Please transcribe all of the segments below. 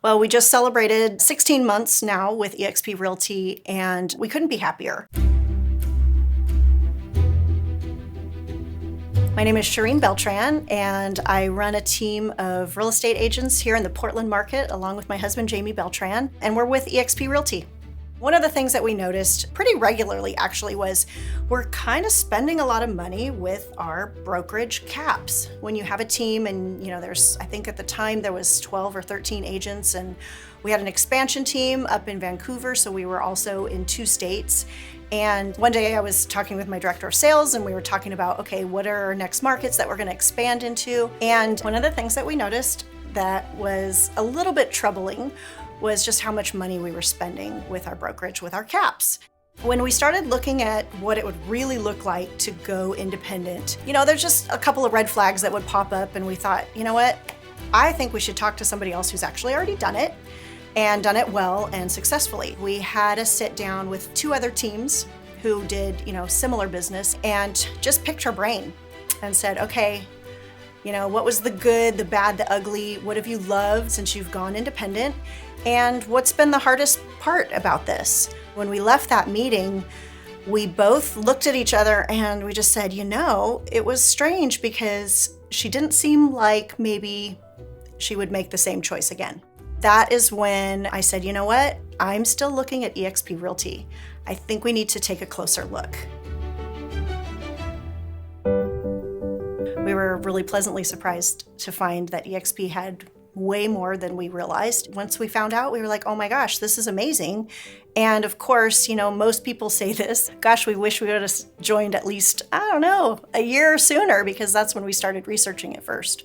Well, we just celebrated 16 months now with eXp Realty, and we couldn't be happier. My name is Sherine Beltran, and I run a team of real estate agents here in the Portland market, along with my husband, Jamie Beltran, and we're with eXp Realty. One of the things that we noticed pretty regularly actually was we're kind of spending a lot of money with our brokerage caps. When you have a team and I think at the time there was 12 or 13 agents, and we had an expansion team up in Vancouver, so we were also in 2 states. And one day I was talking with my director of sales and we were talking about, okay, what are our next markets that we're gonna expand into? And one of the things that we noticed that was a little bit troubling was just how much money we were spending with our brokerage, with our caps. When we started looking at what it would really look like to go independent, there's just a couple of red flags that would pop up, and we thought, you know what? I think we should talk to somebody else who's actually already done it and done it well and successfully. We had a sit down with 2 other teams who did, similar business, and just picked our brain and said, okay, what was the good, the bad, the ugly? What have you loved since you've gone independent? And what's been the hardest part about this? When we left that meeting, we both looked at each other and we just said, it was strange because she didn't seem like maybe she would make the same choice again. That is when I said, you know what? I'm still looking at eXp Realty. I think we need to take a closer look. We were really pleasantly surprised to find that eXp had way more than we realized. Once we found out, we were like, oh my gosh, this is amazing. And of course, most people say this, gosh, we wish we would have joined at least, a year sooner, because that's when we started researching it first.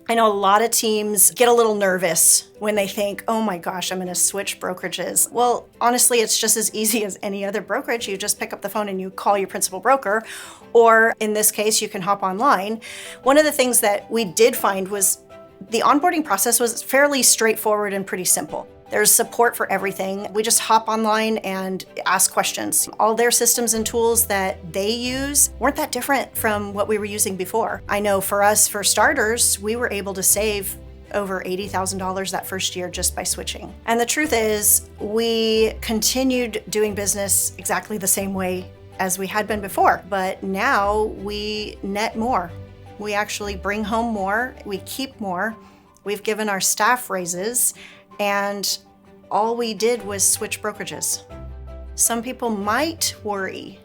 I know a lot of teams get a little nervous when they think, oh my gosh, I'm gonna switch brokerages. Well, honestly, it's just as easy as any other brokerage. You just pick up the phone and you call your principal broker, or in this case, you can hop online. One of the things that we did find was the onboarding process was fairly straightforward and pretty simple. There's support for everything. We just hop online and ask questions. All their systems and tools that they use weren't that different from what we were using before. I know for us, for starters, we were able to save over $80,000 that first year just by switching. And the truth is, we continued doing business exactly the same way as we had been before, but now we net more. We actually bring home more, we keep more, we've given our staff raises, and all we did was switch brokerages. Some people might worry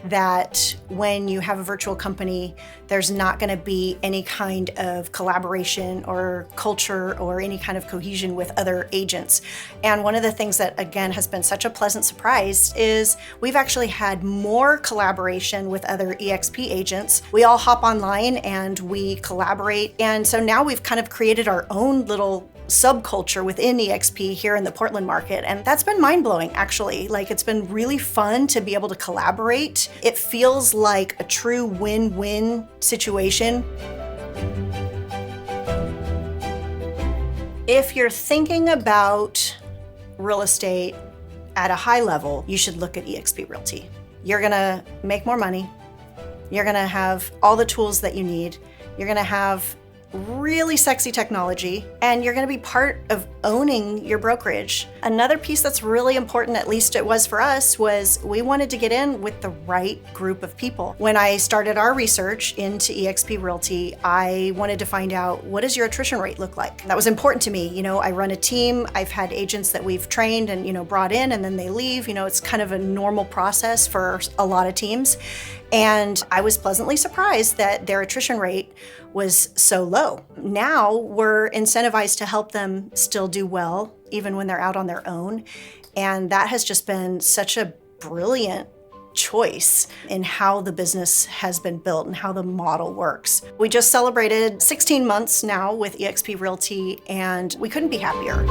that when you have a virtual company, there's not going to be any kind of collaboration or culture or any kind of cohesion with other agents. And one of the things that, again, has been such a pleasant surprise is we've actually had more collaboration with other eXp agents. We all hop online and we collaborate. And so now we've kind of created our own little subculture within eXp here in the Portland market. And that's been mind-blowing, actually. It's been really fun to be able to collaborate. It feels like a true win-win situation. If you're thinking about real estate at a high level, you should look at eXp Realty. You're gonna make more money. You're gonna have all the tools that you need. You're gonna have really sexy technology, and you're going to be part of owning your brokerage. Another piece that's really important, at least it was for us, was we wanted to get in with the right group of people. When I started our research into eXp Realty, I wanted to find out, what does your attrition rate look like? That was important to me. I run a team. I've had agents that we've trained and brought in, and then they leave. It's kind of a normal process for a lot of teams. And I was pleasantly surprised that their attrition rate was so low. Now we're incentivized to help them still do well, even when they're out on their own. And that has just been such a brilliant choice in how the business has been built and how the model works. We just celebrated 16 months now with eXp Realty, and we couldn't be happier.